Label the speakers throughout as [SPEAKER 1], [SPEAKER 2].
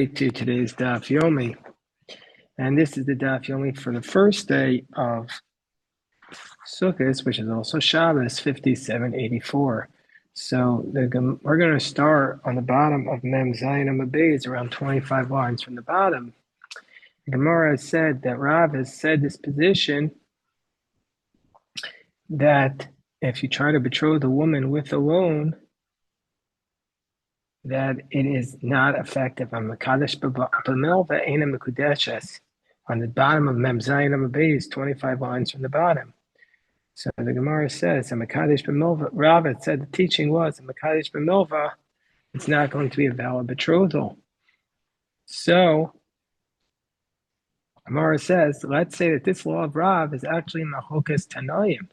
[SPEAKER 1] To today's Daf Yomi, and this is the Daf Yomi for the first day of Sukkot, which is also Shabbos 5784. So we're going to start on the bottom of Mem Zayin Amud Beis, around 25 lines from the bottom. The Gemara has said that Rav has said this position that if you try to betroth a woman with a loan, that it is not effective. On Mekadesh b'milva eina mekudeshes. On the bottom of Mem Zayin Amud Beis, 25 lines from the bottom. So the Gemara says, Mekadesh b'milva, Rav had said the teaching was, Mekadesh b'milva, it's not going to be a valid betrothal. So Gemara says, let's say that this law of Rav is actually Machokas Tanaim.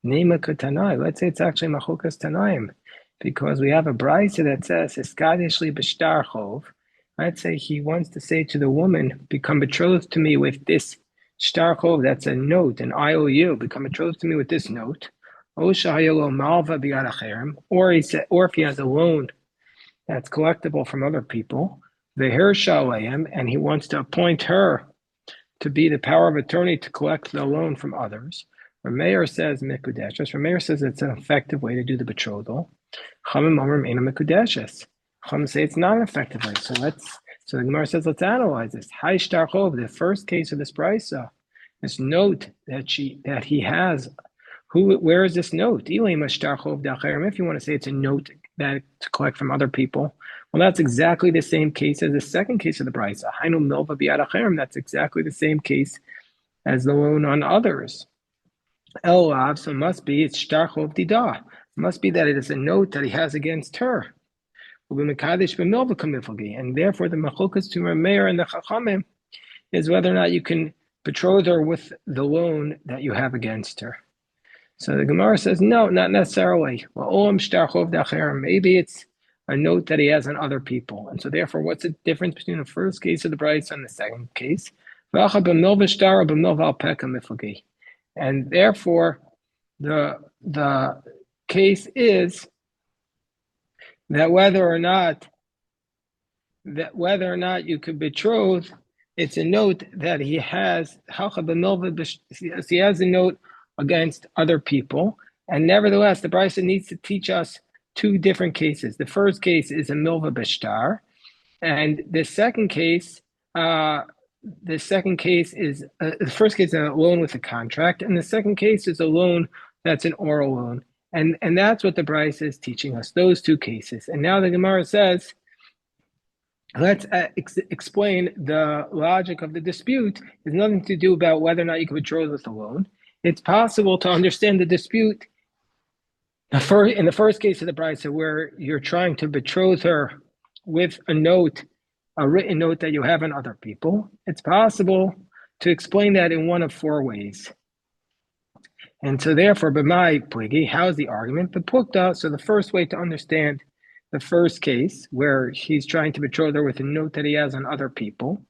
[SPEAKER 1] Nema Kutanai. Let's say it's actually Machokas Tanaim, because we have a brisa that says, Eskadishli b'shtar chov. Let's say he wants to say to the woman, become betrothed to me with this shtar chov, that's a note, an IOU, become betrothed to me with this note. Or he said, or if he has a loan that's collectible from other people, and he wants to appoint her to be the power of attorney to collect the loan from others. Rameir says mikudeshes. Rameir says it's an effective way to do the betrothal. Chachamim omrim eina mikudeshes. Chachamim say it's not an effective way. So the Gemara says, let's analyze this. Hai shtar chov, the first case of this brisa, this note that he has. Where is this note? If you want to say it's a note that to collect from other people, well, that's exactly the same case as the second case of the brisa. Hainu milva bi'ad acherim. That's exactly the same case as the loan on others. Elav, so it must be it's shtar chov didah. It must be that it is a note that he has against her. And therefore, the machokas to Rameir and the Chachamim is whether or not you can betroth her with the loan that you have against her. So the Gemara says, no, not necessarily. Maybe it's a note that he has on other people. And so therefore, what's the difference between the first case of the brisa and the second case? And therefore, the case is that whether or not you could betroth, it's a note that he has. He has a note against other people, and nevertheless, the brisa needs to teach us two different cases. The first case is a milva b'shtar, and the second case is the first case is a loan with a contract, and the second case is a loan that's an oral loan. And that's what the brisa is teaching us, those two cases. And now the Gemara says, let's explain the logic of the dispute. It's nothing to do about whether or not you can betroth with a loan. It's possible to understand the dispute in the first case of the brisa, where you're trying to betroth her with a note, a written note that you have on other people. It's possible to explain that in one of four ways. And so therefore, b'mai pligi, how's the argument? B'pukta, so the first way to understand the first case, where he's trying to betroth her with a note that he has on other people,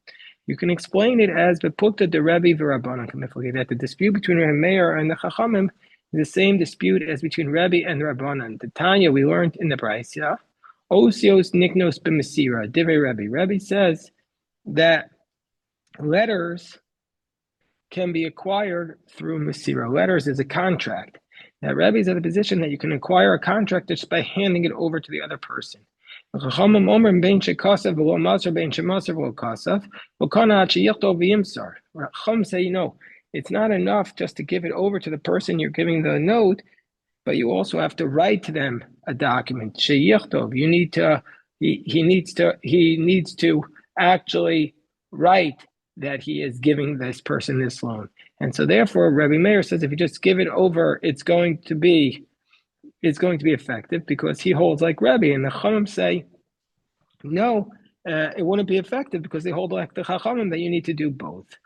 [SPEAKER 1] you can explain it as b'pukta de Rebbe v'Rabbanan kamifligi, that the dispute between Rameir and the Chachamim is the same dispute as between Rebbe and the Rabbanan. The Tanya we learned in the brisa, osios niknos b'mesira, divrei Rebbe. Rebbe says that letters can be acquired through Mesira. Letters is a contract. Now, Rebbe is at the position that you can acquire a contract just by handing it over to the other person. Chachamim say, it's not enough just to give it over to the person you're giving the note, but you also have to write to them a document. You need to. He needs to actually write that he is giving this person this loan. And so therefore, Rabbi Meir says if you just give it over, it's going to be effective, because he holds like Rabbi. And the Chachamim say, no, it wouldn't be effective, because they hold like the Chachamim that you need to do both.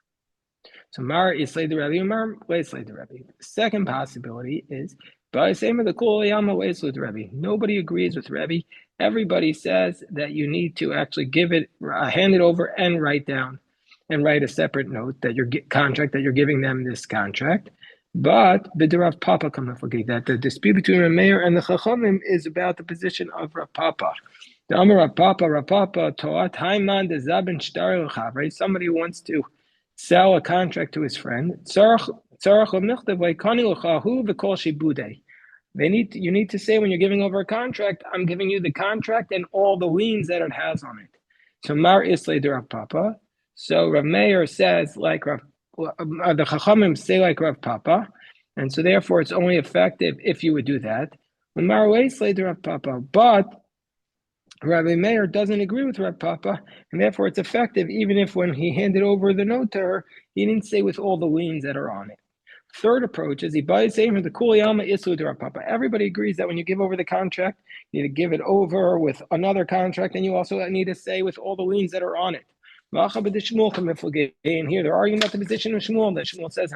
[SPEAKER 1] So Mar Islay the Rabbi, Mar Islay the Rabbi. The second possibility is nobody agrees with Rabbi. Everybody says that you need to actually give it, hand it over, and write a separate note that your contract that you're giving them this contract. But b'derav Papa that the dispute between Rameir and the Chachamim is about the position of Rav Papa. The Amar Rapapa, Toat Haiman de Zabin Shtar Chavre, somebody who wants to sell a contract to his friend. You need to say when you're giving over a contract, I'm giving you the contract and all the liens that it has on it. So Mar Islay de Rav Papa. So Rav Meir says like the Chachamim say like Rav Papa, and so therefore it's only effective if you would do that. Mar Islay de Rav Papa, but Rabbi Meir doesn't agree with Rav Papa, and therefore it's effective even if when he handed over the note to her, he didn't say with all the liens that are on it. Third approach is he buys saying the Kuliyama Islu to Rav Papa. Everybody agrees that when you give over the contract, you need to give it over with another contract, and you also need to say with all the liens that are on it. And here they're arguing about the position of Shmuel. That Shmuel says,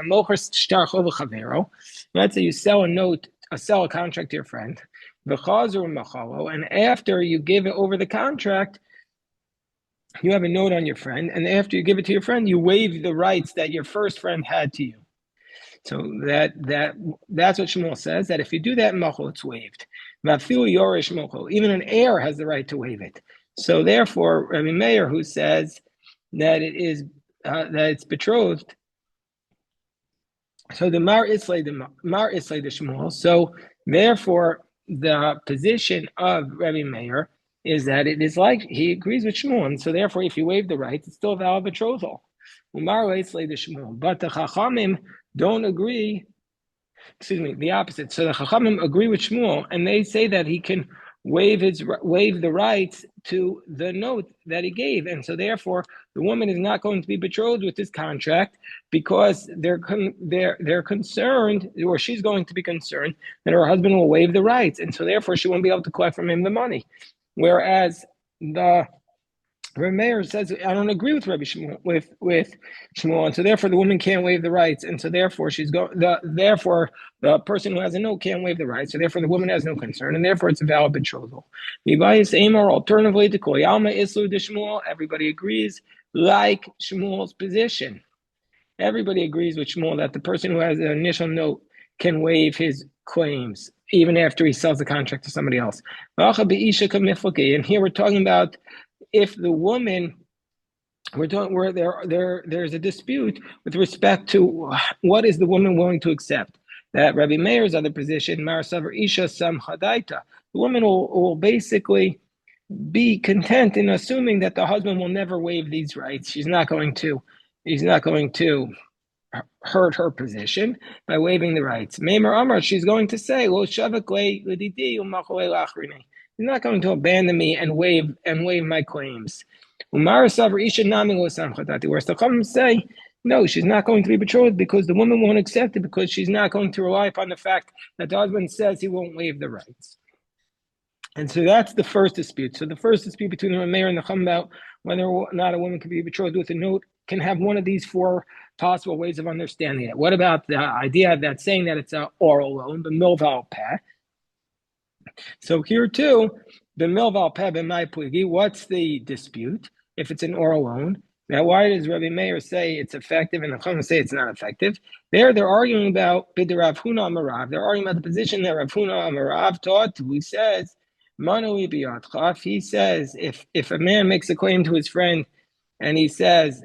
[SPEAKER 1] let's say you sell a contract to your friend. And after you give it over the contract, you have a note on your friend, and after you give it to your friend, you waive the rights that your first friend had to you. So that's what Shmuel says, that if you do that in Machol, it's waived. Even an heir has the right to waive it. So therefore, Rabbi Meir, who says that it's betrothed, so the Mar Islay the Shmuel. So therefore, the position of Rabbi Meir is that it is like he agrees with Shmuel, and so therefore, if you waive the rights, it's still a valid betrothal. Mar Islay the Shmuel, but the Chachamim don't agree. Excuse me, the opposite. So the Chachamim agree with Shmuel, and they say that he can waive the rights to the note that he gave, and so therefore the woman is not going to be betrothed with this contract because they're concerned, or she's going to be concerned that her husband will waive the rights, and so therefore she won't be able to collect from him the money. Whereas the Rabbi Meir says, I don't agree with Rabbi Shmuel, with Shmuel, and so therefore the woman can't waive the rights, and so therefore therefore the person who has a note can't waive the rights, so therefore the woman has no concern, and therefore it's a valid betrothal. Alternatively, to Koyalma Islu de Shmuel, everybody agrees like Shmuel's position. Everybody agrees with Shmuel that the person who has an initial note can waive his claims even after he sells the contract to somebody else. And here we're talking about if the woman, there's a dispute with respect to what is the woman willing to accept. That Rabbi Meir's other position, Mar Savar Isha Sam Hadaita, the woman will basically be content in assuming that the husband will never waive these rights. He's not going to hurt her position by waiving the rights. Meimer Amar, she's going to say, He's not going to abandon me and waive my claims. Whereas the Chachamim say, no, she's not going to be betrothed because the woman won't accept it because she's not going to rely upon the fact that the husband says he won't waive the rights. And so that's the first dispute. So the first dispute between the Meir and the Chacham about whether or not a woman can be betrothed with a note can have one of these four possible ways of understanding it. What about the idea that saying that it's an oral loan, the milval peh? So here too, the milval peh b'mai pligi, what's the dispute? If it's an oral loan, now why does Rabbi Meir say it's effective and the Chachamim say it's not effective? They're arguing about bid Rav Huna Amarav. They're arguing about the position that Rav Huna Amarav taught, who says, Manu biyatcha. He says if a man makes a claim to his friend and he says,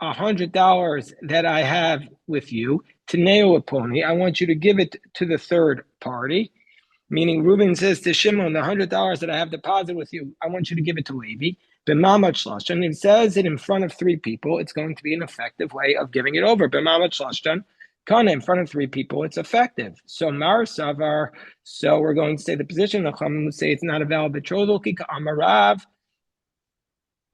[SPEAKER 1] $100 that I have with you, Taneo Pony, I want you to give it to the third party. Meaning Reuben says to Shimon, the $100 that I have deposited with you, I want you to give it to Levi. B'mamad shlashtan, he says it in front of three people, it's going to be an effective way of giving it over. B'mamad shlashtan, kana in front of three people, it's effective. So Mar Savar, so we're going to say the position, the Chachamim would say it's not a valid betrothal, kika amarav.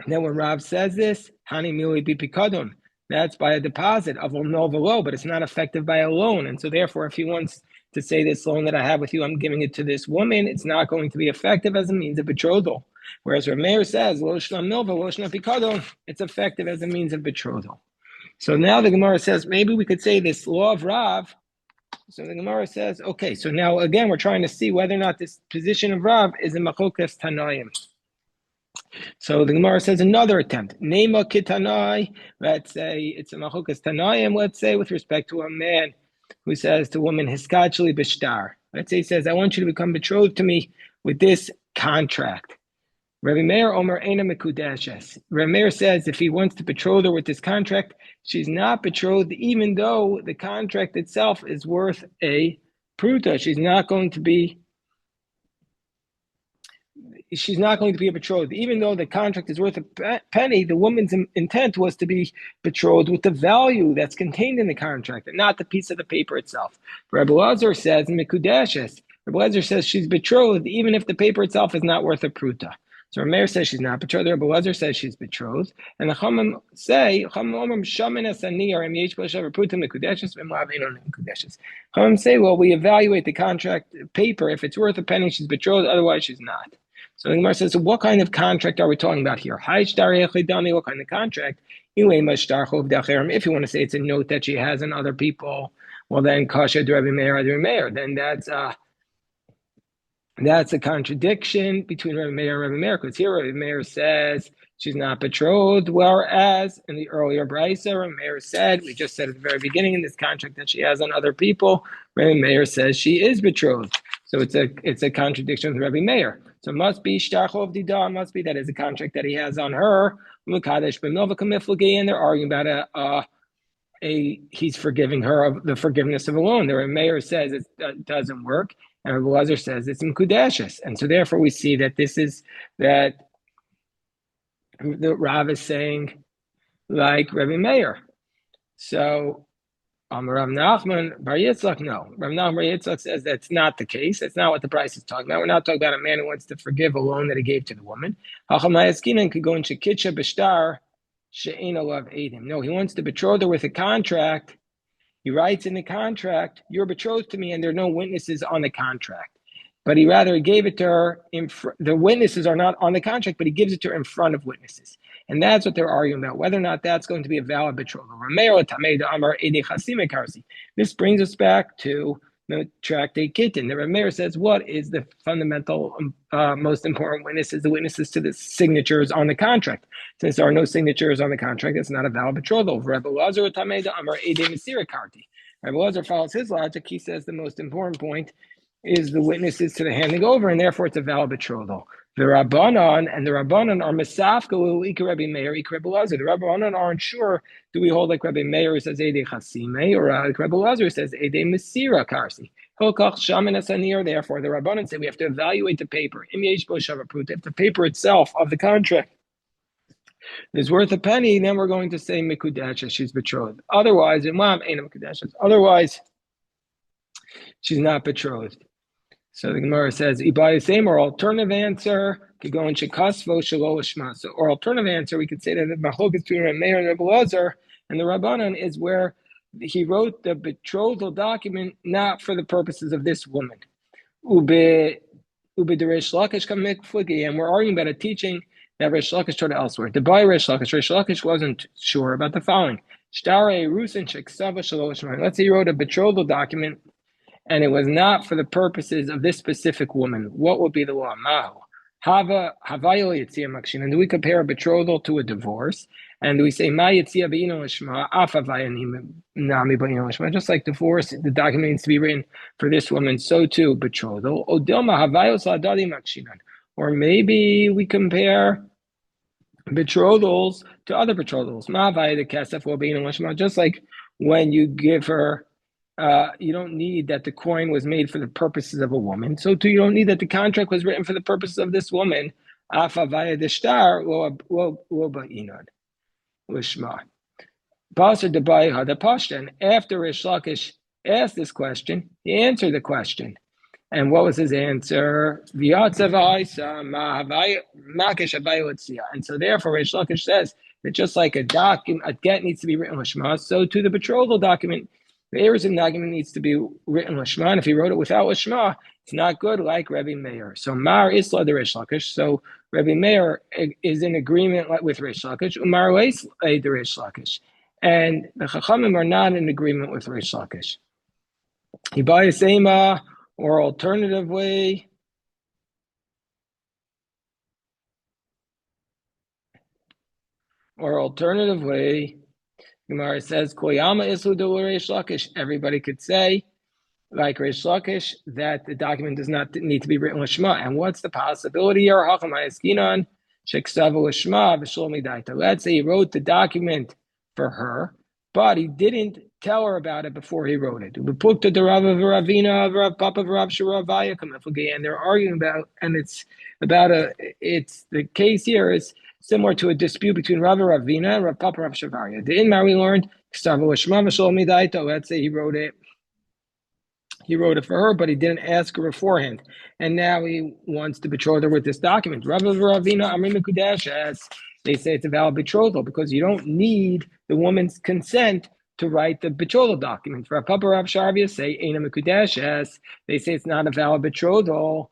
[SPEAKER 1] Then when Rav says this, Hani Mili Bipikadon, that's by a deposit of Novalo, but it's not effective by a loan. And so therefore, if he wants to say this loan that I have with you, I'm giving it to this woman, it's not going to be effective as a means of betrothal. Whereas Rameir says, Lo Shlam Nova, Lo Shlam Pikadon, it's effective as a means of betrothal. So now the Gemara says, maybe we could say this law of Rav. So the Gemara says, okay, so now again, we're trying to see whether or not this position of Rav is a Machokas Tanayim. So the Gemara says another attempt. Nema kitanai. Let's say it's a machukas tanayim. Let's say with respect to a man who says to a woman, hiskachli b'shtar. Let's say he says, I want you to become betrothed to me with this contract. Rabbi Meir Omer Eina Mekudeshes. Rabbi Meir says if he wants to betroth her with this contract, she's not betrothed, even though the contract itself is worth a pruta. She's not going to be a betrothed. Even though the contract is worth a penny, the woman's intent was to be betrothed with the value that's contained in the contract, and not the piece of the paper itself. Rabbi Lazar says, Mikudeshes. Rabbi Lazar says she's betrothed, even if the paper itself is not worth a pruta. So Rameir says she's not betrothed. Rabbi Lazar says she's betrothed. And the Chachamim say, Chachamim say, well, we evaluate the contract paper. If it's worth a penny, she's betrothed. Otherwise, she's not. So the Gemara says, so what kind of contract are we talking about here? What kind of contract? If you want to say it's a note that she has on other people, well then kasha Rabbi Meir, then that's a contradiction between Rabbi Meir and Rabbi Meir, because here Rabbi Meir says she's not betrothed, whereas in the earlier brisa, Rabbi Meir said, we just said at the very beginning in this contract that she has on other people, Rabbi Meir says she is betrothed. So it's a contradiction with Rabbi Meir. So it must be shtarchov dida, must be that is a contract that he has on her, and they're arguing about he's forgiving her of the forgiveness of a loan. The Rabbi Meir says it doesn't work, and Rabbi Lazar says it's mekudeshes. And so therefore we see that that the Rav is saying like Rabbi Meir. So Rav Nachman Bar Yitzchak, no. Rav Nachman Bar Yitzchak says that's not the case. That's not what the price is talking about. We're not talking about a man who wants to forgive a loan that he gave to the woman. Hacham Hayaskinan could go in Shekitcha B'shtar She'ein Olav Eidim. No, he wants to betroth her with a contract. He writes in the contract, you're betrothed to me, and there are no witnesses on the contract. But he gave it to her, the witnesses are not on the contract, but he gives it to her in front of witnesses. And that's what they're arguing about, whether or not that's going to be a valid betrothal. This brings us back to the tractate Kiddushin. The Rameir says, what is the fundamental, most important witnesses? The witnesses to the signatures on the contract. Since there are no signatures on the contract, it's not a valid betrothal. Rabbi Lazar follows his logic. He says the most important point is the witnesses to the handing over, and therefore it's a valid betrothal. The Rabbanan are Mesafka will Rabbi Meir, Rabbi Lazar. The Rabbanan aren't sure, do we hold like Rabbi Meir who says Eidei Chasime, or like Rabbi Lazar says Eidei Mesira Karsi. Therefore, the Rabbanan say we have to evaluate the paper. If the paper itself of the contract is worth a penny, then we're going to say Mikudesha, she's betrothed. Otherwise, she's not betrothed. So the Gemara says, Ibai same or alternative answer could go in Shekasvo Shalo Lishma. So, or alternative answer, we could say that the Machlokes between Rabbi Meir and Rabbi Lazar and the Rabbanan is where he wrote the betrothal document not for the purposes of this woman. And we're arguing about a teaching that Rish Lakish taught elsewhere. To buy Rish Lakish wasn't sure about the following. Let's say he wrote a betrothal document and it was not for the purposes of this specific woman. What would be the law? Mahu. And do we compare a betrothal to a divorce? And do we say, just like divorce, the document needs to be written for this woman, so too betrothal. Or maybe we compare betrothals to other betrothals. Just like when you give her, you don't need that the coin was made for the purposes of a woman. So too, you don't need that the contract was written for the purposes of this woman. After Rish Lakish asked this question, he answered the question. And what was his answer? And so therefore, Rish Lakish says that just like a get needs to be written lishma, so to the betrothal document, the Erizim document needs to be written lishma. And if he wrote it without lishma, it's not good, like Rabbi Meir. So Mar Isla the Rish Lakish. So Rabbi Meir is in agreement with Rish Lakish. Umar Leis the Rish Lakish, and the Chachamim are not in agreement with Rish Lakish. Hibayasema. Or alternatively, Gemara says, Koyama Islu de Rish Lakish. Everybody could say like Rish Lakish, that the document does not need to be written Lishma. And what's the possibility here? Let's say he wrote the document for her, but he didn't tell her about it before he wrote it. And they're arguing about, and it's the case here is similar to a dispute between Rav Ravina and Rav Papa Rav Shavaria. The Inmar we learned, let's say he wrote it for her, but he didn't ask her beforehand. And now he wants to betroth her with this document. They say it's a valid betrothal because you don't need the woman's consent to write the betrothal document. Rav Papa Rav Sharvia say, they say it's not a valid betrothal.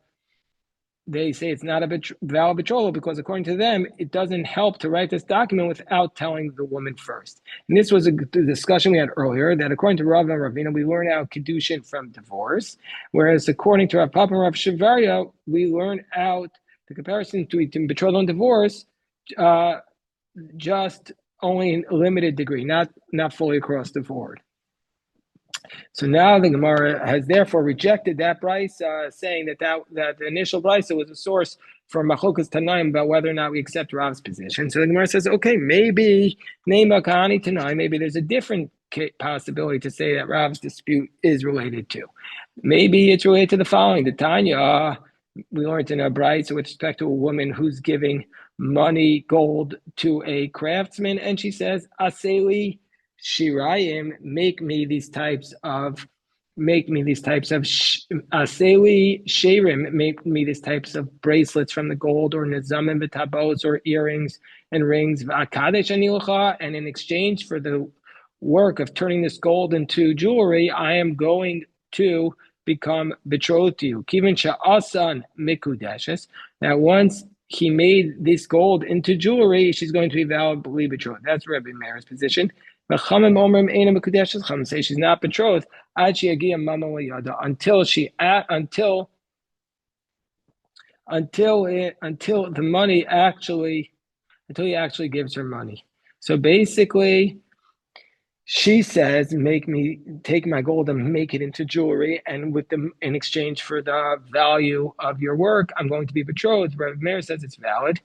[SPEAKER 1] They say it's not a valid betrothal because according to them, it doesn't help to write this document without telling the woman first. And this was a discussion we had earlier that according to Rav and Ravina, we learn out Kiddushin from divorce, whereas according to Rav Papa and Rav Shavaria, we learn out the comparison between betrothal and divorce just only in a limited degree, not fully across the board. So now the Gemara has therefore rejected that brisa, saying that the initial brisa was a source for Machokas Tanaim about whether or not we accept Rav's position. So the Gemara says, okay, maybe Neima Kahani Tanai, maybe there's a different possibility to say that Rav's dispute is related to. Maybe it's related to the following. The Tanya, we learned in a brisa with respect to a woman who's giving money, gold, to a craftsman, and she says, Aseli Shirayim, make me these types of aseli shirim, make me these types of bracelets from the gold, or nizamim v'tabos, or earrings and rings, v'akadesh anilucha, and in exchange for the work of turning this gold into jewelry, I am going to become betrothed to you. Kivin sha'asan mikudeshes. Now once he made this gold into jewelry, she's going to be validly betrothed. That's Rabbi Meir's position. Chachamim omrim eina mekudeshes. Chachamim say she's not betrothed until he actually gives her money. So basically, she says, "Make me take my gold and make it into jewelry, and in exchange for the value of your work, I'm going to be betrothed." Rabbi Meir says it's valid.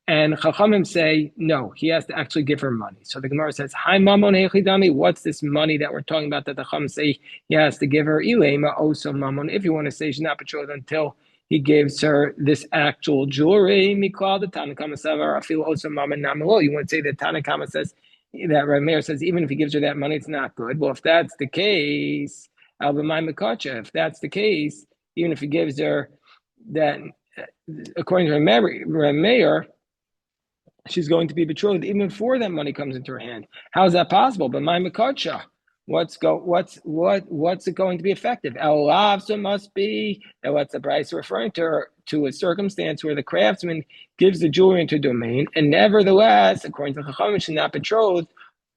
[SPEAKER 1] And Chachamim say, no, he has to actually give her money. So the Gemara says, Hi Mamon Hechidami, what's this money that we're talking about that the Chachamim say he has to give her? Ilema also Mamon, if you want to say she's not betrothed until he gives her this actual jewelry. Miklal the Tanakama Savar, Afil also Mamon Namalo. You want to say that Tanakama says, that Rameir says, even if he gives her that money, it's not good. Well, if that's the case, Albamai Makacha, if that's the case, even if he gives her that, according to Rameir, she's going to be betrothed even before that money comes into her hand. How is that possible? But my makacha, what's it going to be effective? El so must be that what's the price referring to a circumstance where the craftsman gives the jewelry into domain, and nevertheless, according to Chachamim, she's not betrothed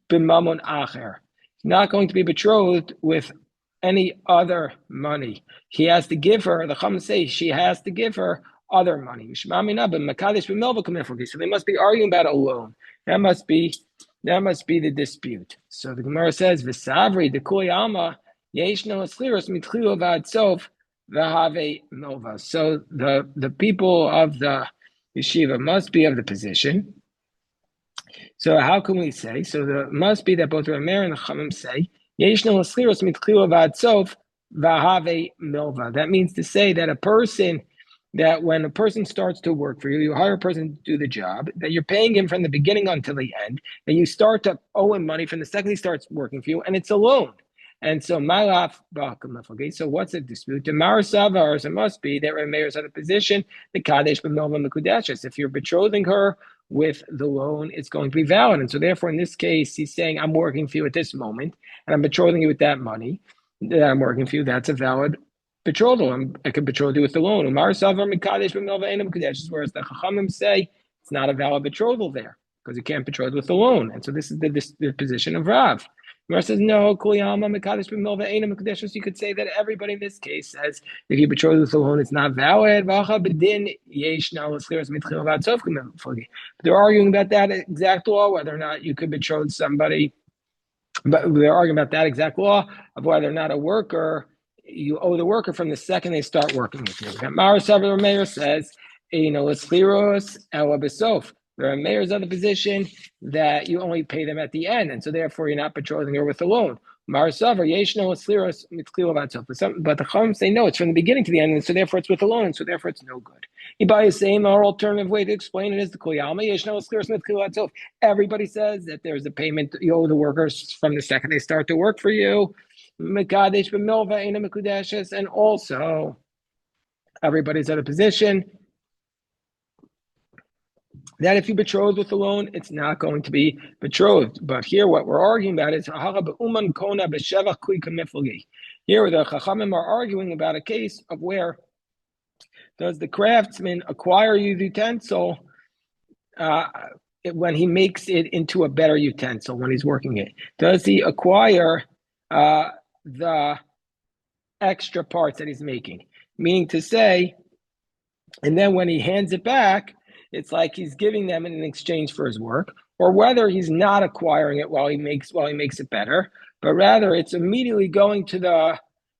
[SPEAKER 1] b'mamon acher. She's not going to be betrothed with any other money. He has to give her. The Chachamim say she has to give her other money. So they must be arguing about a loan. That must be the dispute. So the Gemara says, "V'savri dekuli alma yeshno esliros mitchilu v'adsof v'have nova." So the people of the yeshiva must be of the position. So how can we say? So the must be that both Rameir and the Chachamim say yeshno esliros mitchilu v'adsof v'have nova. That means to say that when a person starts to work for you, you hire a person to do the job, that you're paying him from the beginning until the end, that you start to owe him money from the second he starts working for you, and it's a loan. And so, okay, so what's the dispute? The Mar Savars, it must be that Rameir is at a position, the Kadesh b'Melva Mekudeshes. If you're betrothing her with the loan, it's going to be valid. And so therefore, in this case, he's saying, I'm working for you at this moment, and I'm betrothing you with that money that I'm working for you. That's a valid betrothal. I can betroth you with the loan. Whereas the Chachamim say it's not a valid betrothal there because you can't betroth with the loan. And so this is the position of Rav. Rav says no. So you could say that everybody in this case says if you betroth with the loan, it's not valid. They're arguing about that exact law, whether or not you could betroth somebody. But they're arguing about that exact law of whether or not a worker you owe the worker from the second they start working with you. Mara Savar Meir says, L'Schiros Ela B'Sof. There are mayors of the position that you only pay them at the end, and so therefore you're not betrothing her with a loan. Mara Savar Yeshno L'Schiros Mitzchil Batsof. But the Chum say no, it's from the beginning to the end, and so therefore it's with a loan, and so therefore it's no good. Ibai is saying our alternative way to explain it is the Koyalma Yeshno L'Schiros Mitzchil Batsof. Everybody says that there's a payment you owe the workers from the second they start to work for you. Mekadesh b'milva ena mekudeshes, and also everybody's at a position that if you betroth with a loan, it's not going to be betrothed. But here, what we're arguing about is here the Chachamim are arguing about a case of where does the craftsman acquire a utensil when he makes it into a better utensil when he's working it? Does he acquire the extra parts that he's making? Meaning to say, and then when he hands it back, it's like he's giving them in exchange for his work, or whether he's not acquiring it while he makes it better, but rather it's immediately going to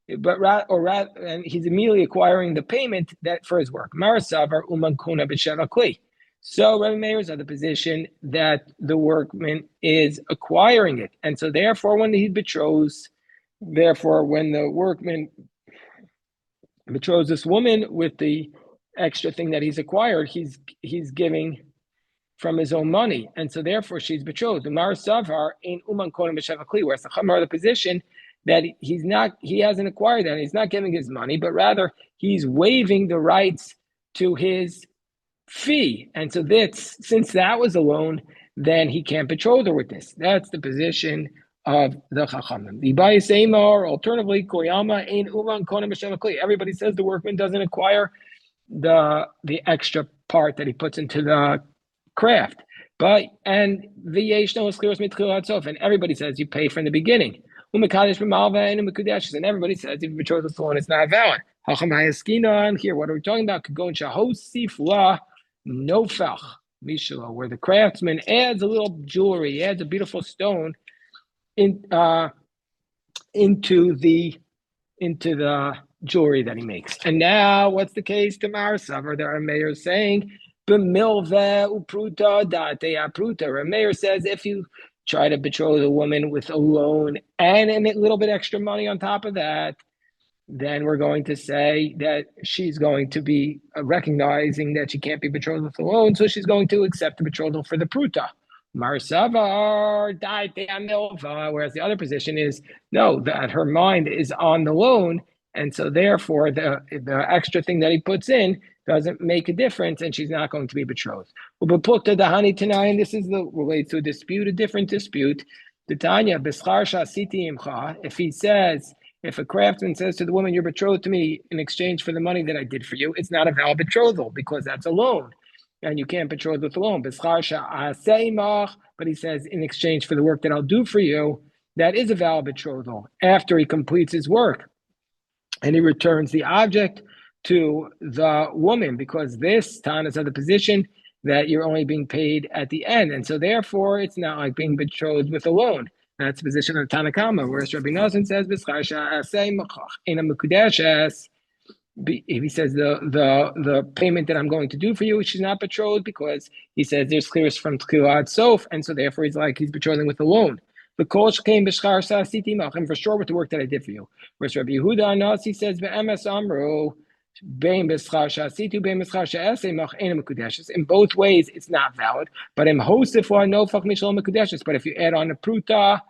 [SPEAKER 1] and he's immediately acquiring the payment that for his work. Marasavar uman kuna b'sheva kli. So Rabbi Meir is at the position that the workman is acquiring it, and so therefore when the workman betroths this woman with the extra thing that he's acquired, he's giving from his own money, and so therefore she's betrothed. Whereas the Chacham are the position that he hasn't acquired that, he's not giving his money, but rather he's waiving the rights to his fee, and so since that was a loan, then he can't betroth her with this. That's the position of the Chachamim. The Ibai Seimar, alternatively, Koyama ein uman konem b'shem hakli. Everybody says the workman doesn't acquire the extra part that he puts into the craft, and everybody says you pay from the beginning. And everybody says if you betroth the loan, it's not valid. Here, what are we talking about? Nofach Mishlo, where the craftsman adds a little jewelry, adds a beautiful stone into the jewelry that he makes. And now, what's the case to Marasavar? There are mayors saying, "B'milve upruta date apruta." Rameir says if you try to betroth a woman with a loan and a little bit extra money on top of that, then we're going to say that she's going to be recognizing that she can't be betrothed with a loan, so she's going to accept the betrothal for the pruta. Marsavar date milva, whereas the other position is no, that her mind is on the loan, and so therefore the extra thing that he puts in doesn't make a difference, and she's not going to be betrothed. And this relates to a different dispute. If a craftsman says to the woman, "You're betrothed to me in exchange for the money that I did for you," it's not a valid betrothal because that's a loan, and you can't betroth with a loan. But he says, in exchange for the work that I'll do for you, that is a valid betrothal after he completes his work, and he returns the object to the woman, because this Tana's of the position that you're only being paid at the end, and so therefore it's not like being betrothed with a loan. That's the position of the Tanakama, whereas Rabbi Nosson says, if he says the payment that I'm going to do for you, she's not betrothed, because he says there's clearance from Tchilat Sof, and so therefore he's betrothing with a loan. The Kolsh came b'shchar sa'asiti malchim, for sure with the work that I did for you. Whereas Rabbi Yehuda Nasi says be'emes amru bein b'shchar sa'asitu bein b'shchar she'asei mach ein mekudeshes. In both ways, it's not valid. But in hosif or nofach mishal mekudeshes. But if you add on a pruta,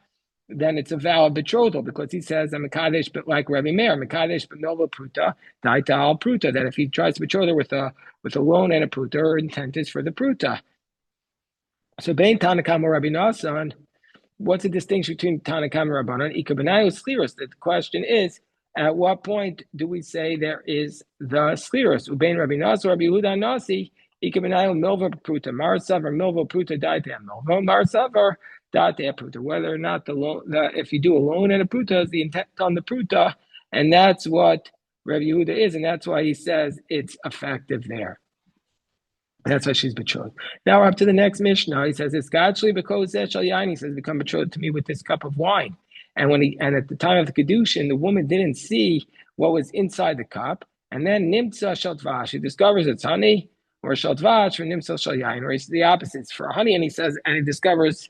[SPEAKER 1] then it's a valid betrothal, because he says I'm mekadesh, but like Rabbi Meir, mekadesh but nova pruta daita al pruta. That if he tries to betroth her with a loan and a pruta, her intent is for the pruta. So bein Tanakam Rabbi Nosson. What's the distinction between Tanakam and Rabbanan? Ikabenayu sliros. The question is, at what point do we say there is the sliros? Ubein Rabbi Nosson, Rabbi Yehuda Nasi, Ikabenayu milva pruta, Marasavar milva pruta daita milva, Marasavar date pruta. Whether or not if you do a loan and a pruta is the intent on the pruta, and that's what Rabbi Yehuda is, and that's why he says it's effective there. That's why she's betrothed. Now we're up to the next Mishnah. He says, "It's Gachli because he says, become betrothed to me with this cup of wine." And at the time of the Kiddushin, the woman didn't see what was inside the cup, and then nimtza shel dvash, he discovers it's honey, or shel dvash for nimtza shel yain, or it's the opposite. It's for honey, and he discovers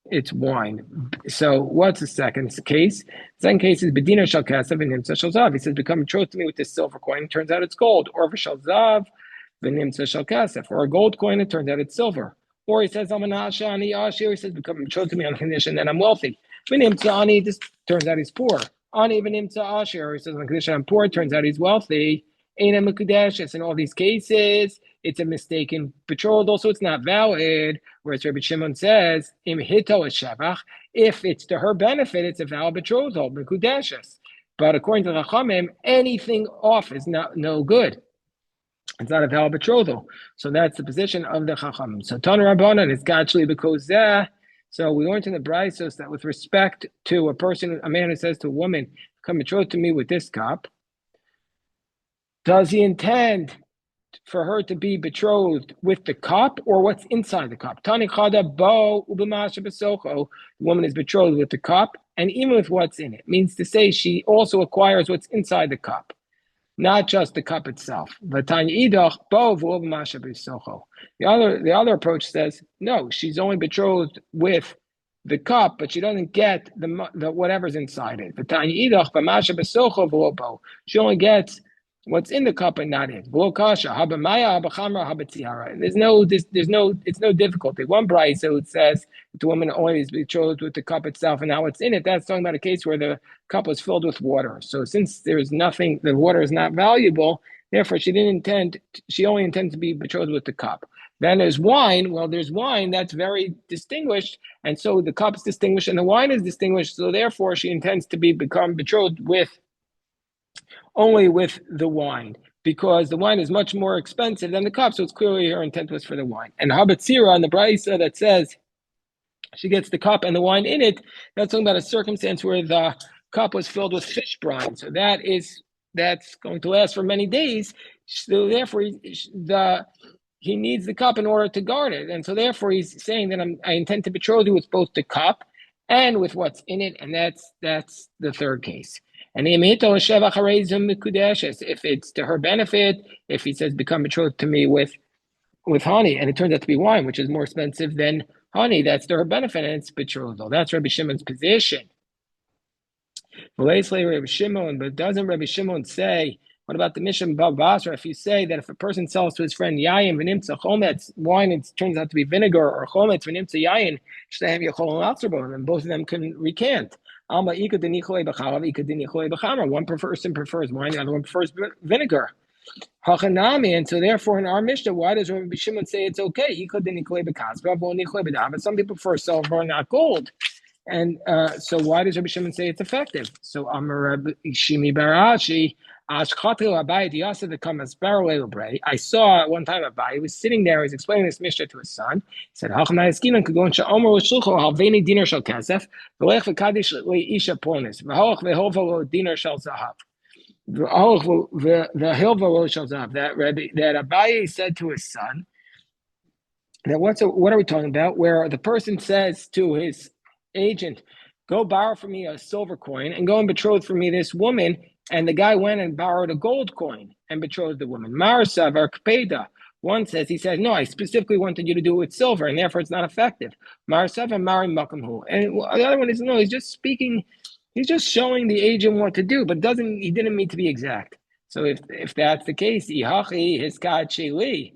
[SPEAKER 1] it's wine. So what's the second case? The second case is bedina shel kesef and nimtza shel zav. He says, become betrothed to me with this silver coin. It turns out it's gold. Or for shel zav, v'nimtza shel kesef. Or a gold coin, it turns out it's silver. Or he says, I'm an asha ani ashir. He says, become betrothed to me on condition that I'm wealthy. V'nimtza ani, this turns out he's poor. Ani v'nimtza ashir. He says, on condition I'm poor, it turns out he's wealthy. Eina mekudeshes. In all these cases, it's a mistaken betrothal, so it's not valid. Whereas Rabbi Shimon says, Im hito es shevach, if it's to her benefit, it's a valid betrothal, mekudeshes. But according to the Chachamim, anything off is no good. It's not a valid betrothal. So that's the position of the Chachamim. So Tana Rabbanan is actually because so we learned in the Braisos that with respect to a man who says to a woman, come betrothed to me with this cup, does he intend for her to be betrothed with the cup or what's inside the cup? Tani chada bo ubemasha besocho. The woman is betrothed with the cup and even with what's in it. Means to say she also acquires what's inside the cup, not just the cup itself. V'tani idach bo ubemasha besocho. The other approach says no, she's only betrothed with the cup, but she doesn't get the whatever's inside it. V'tani idach b'masha besocho v'lo. She only gets what's in the cup and not in. It's no difficulty. One brayso it says the woman always betrothed with the cup itself and now what's in it. That's talking about a case where the cup was filled with water. So since there's nothing, the water is not valuable, therefore she only intends to be betrothed with the cup. Then there's wine. Well, there's wine that's very distinguished, and so the cup's distinguished and the wine is distinguished. So therefore she intends to become betrothed only with the wine, because the wine is much more expensive than the cup, so it's clearly her intent was for the wine. And Habatzira on the Braisa that says she gets the cup and the wine in it, that's talking about a circumstance where the cup was filled with fish brine. So that's going to last for many days. So therefore, he needs the cup in order to guard it. And so therefore, he's saying that I intend to betroth you with both the cup and with what's in it, and that's the third case. And if it's to her benefit, if he says, become betrothed to me with honey, and it turns out to be wine, which is more expensive than honey, that's to her benefit, and it's betrothal. That's Rabbi Shimon's position. But doesn't Rabbi Shimon say, what about the Mishnah Bava Basra? If you say that if a person sells to his friend yayin v'nimtza chometz, wine, it turns out to be vinegar, or chometz v'nimtza yayin, shleim yachol and and both of them can recant. One person prefers wine, the other one prefers vinegar. And so therefore in our Mishnah, why does Rabbi Shimon say it's okay? But some people prefer silver, not gold. And so why does Rabbi Shimon say it's effective? So Amar Rabbi Shimi Barashi, I saw at one time Abai, he was sitting there, he was explaining this Mishnah to his son. He said, that Abai said to his son, that what are we talking about? Where the person says to his agent, go borrow for me a silver coin and go and betroth for me this woman. And the guy went and borrowed a gold coin and betrothed the woman. Marsav or Kpeda. One says, he says, no, I specifically wanted you to do it with silver, and therefore it's not effective. Marsav and Mari Makamhu. And the other one is, no, he's just speaking, he's just showing the agent what to do, but he didn't mean to be exact. So if that's the case, Ihachi Hiskat Sheli.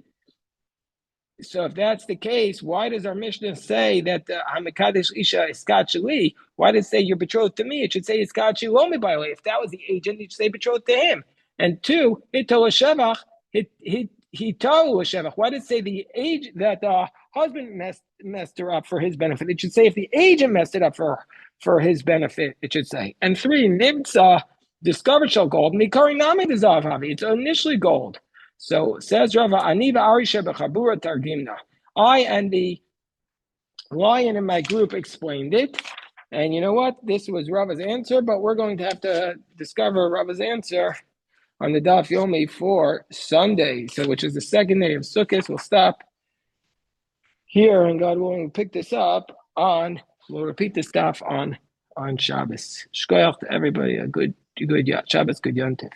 [SPEAKER 1] So if that's the case, why does our Mishnah say that Hamikadesh Isha Iskat Sheli? Why does it say you're betrothed to me? It should say Iskat Shelomi, by the way. If that was the agent, it should say betrothed to him. And two, Hito Shevach, Hito Shevach. Why does it say the age that the husband messed her up for his benefit? It should say if the agent messed it up for his benefit, it should say. And three, Nimtza discovered shall gold, Mikari Nami Dizavavi. It's initially gold. So says Rava, Aniva Arisha Bechabura Targimna. I and the lion in my group explained it. And you know what? This was Rava's answer, but we're going to have to discover Rava's answer on the Daf Yomi for Sunday, which is the second day of Sukkot. We'll stop here, and God willing, we'll pick this up we'll repeat this stuff on on Shabbos. Shkoyach to everybody. A good Shabbos, good Yontif.